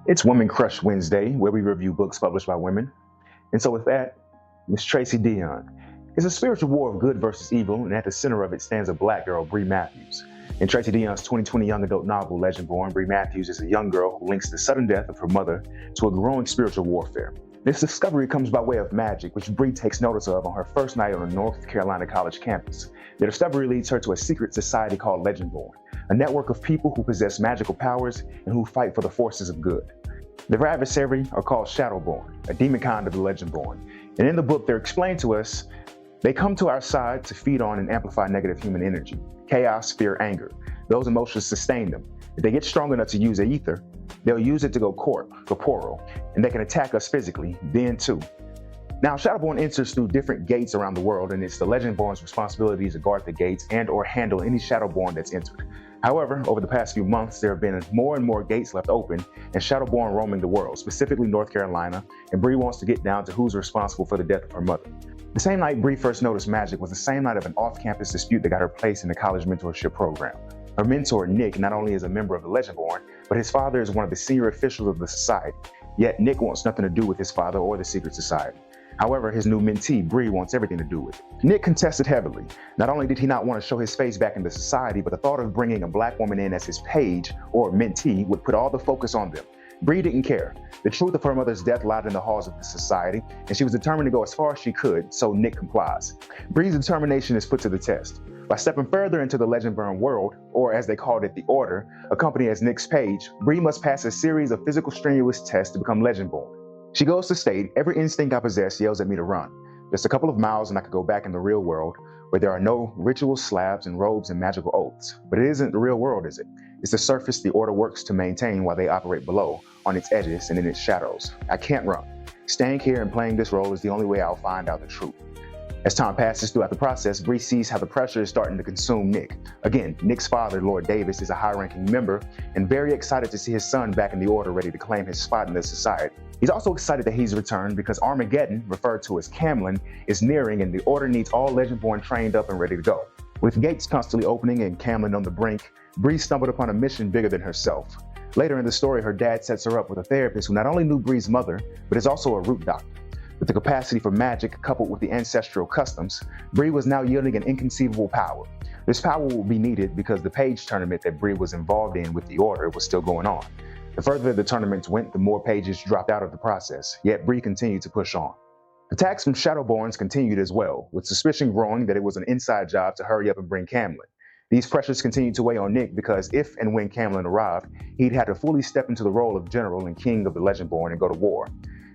It's Women Crush Wednesday, where we review books published by women. And so with that, Miss Tracy Deonn. It's a spiritual war of good versus evil, and at the center of it stands a black girl, Bree Matthews. In Tracy Deonn's 2020 young adult novel, Legendborn, Bree Matthews is a young girl who links the sudden death of her mother to a growing spiritual warfare. This discovery comes by way of magic, which Bree takes notice of on her first night on a North Carolina college campus. The discovery leads her to a secret society called Legendborn, a network of people who possess magical powers and who fight for the forces of good. Their adversary are called Shadowborn, a demon kind of the Legendborn. And in the book, they're explained to us they come to our side to feed on and amplify negative human energy, chaos, fear, anger. Those emotions sustain them. If they get strong enough to use the ether, they'll use it to go corporal, and they can attack us physically, then too. Now, Shadowborn enters through different gates around the world, and it's the Legendborn's responsibility to guard the gates and or handle any Shadowborn that's entered. However, over the past few months, there have been more and more gates left open and Shadowborn roaming the world, specifically North Carolina, and Bree wants to get down to who's responsible for the death of her mother. The same night Bree first noticed magic was the same night of an off-campus dispute that got her placed in the college mentorship program. Her mentor, Nick, not only is a member of the Legendborn, but his father is one of the senior officials of the society. Yet Nick wants nothing to do with his father or the secret society. However, his new mentee, Bree, wants everything to do with it. Nick contested heavily. Not only did he not want to show his face back in the society, but the thought of bringing a black woman in as his page or mentee would put all the focus on them. Bree didn't care. The truth of her mother's death lied in the halls of the society, and she was determined to go as far as she could, so Nick complies. Bree's determination is put to the test. By stepping further into the Legendborn world, or as they called it, the Order, accompanied as Nick's page, Bree must pass a series of physical strenuous tests to become Legendborn. She goes to state, every instinct I possess yells at me to run. Just a couple of miles and I could go back in the real world, where there are no rituals, slabs, and robes and magical oaths. But it isn't the real world, is it? It's the surface the Order works to maintain while they operate below, on its edges and in its shadows. I can't run. Staying here and playing this role is the only way I'll find out the truth. As time passes throughout the process, Bree sees how the pressure is starting to consume Nick. Again, Nick's father, Lord Davis, is a high-ranking member and very excited to see his son back in the Order, ready to claim his spot in the society. He's also excited that he's returned because Armageddon, referred to as Camlin, is nearing and the Order needs all Legendborn trained up and ready to go. With gates constantly opening and Camlin on the brink, Bree stumbled upon a mission bigger than herself. Later in the story, her dad sets her up with a therapist who not only knew Bree's mother, but is also a root doctor. With the capacity for magic coupled with the ancestral customs, Bree was now yielding an inconceivable power. This power will be needed because the page tournament that Bree was involved in with the Order was still going on. The further the tournaments went, the more pages dropped out of the process, yet Bree continued to push on. Attacks from Shadowborns continued as well, with suspicion growing that it was an inside job to hurry up and bring Camlin. These pressures continued to weigh on Nick because if and when Camlin arrived, he'd had to fully step into the role of general and king of the Legendborn and go to war.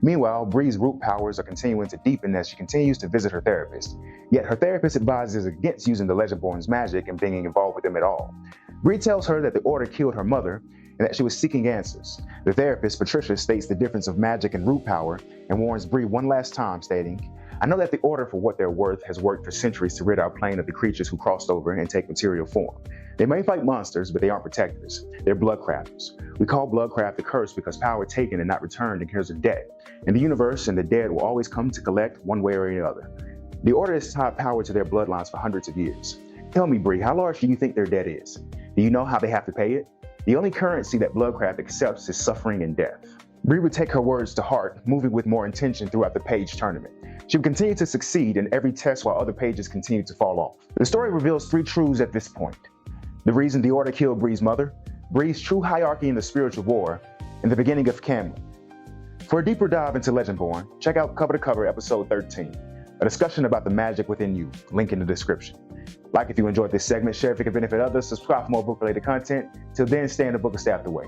Meanwhile, Bree's root powers are continuing to deepen as she continues to visit her therapist. Yet her therapist advises against using the Legendborn's magic and being involved with them at all. Bree tells her that the Order killed her mother and that she was seeking answers. The therapist, Patricia, states the difference of magic and root power and warns Bree one last time, stating, I know that the Order, for what they're worth, has worked for centuries to rid our plane of the creatures who crossed over and take material form. They may fight monsters, but they aren't protectors. They're bloodcrafters. We call bloodcraft a curse because power taken and not returned incurs a debt. In the universe, and the dead will always come to collect one way or another. The Order has tied power to their bloodlines for hundreds of years. Tell me, Bree, how large do you think their debt is? Do you know how they have to pay it? The only currency that bloodcraft accepts is suffering and death. Bree would take her words to heart, moving with more intention throughout the page tournament. She would continue to succeed in every test while other pages continued to fall off. The story reveals three truths at this point. The reason the Order killed Bree's mother, Bree's true hierarchy in the spiritual war, and the beginning of Camlin. For a deeper dive into Legendborn, check out Cover to Cover episode 13, a discussion about the magic within you, link in the description. Like if you enjoyed this segment, share if it can benefit others, subscribe for more book-related content. Till then, stay in the book and stay out the way.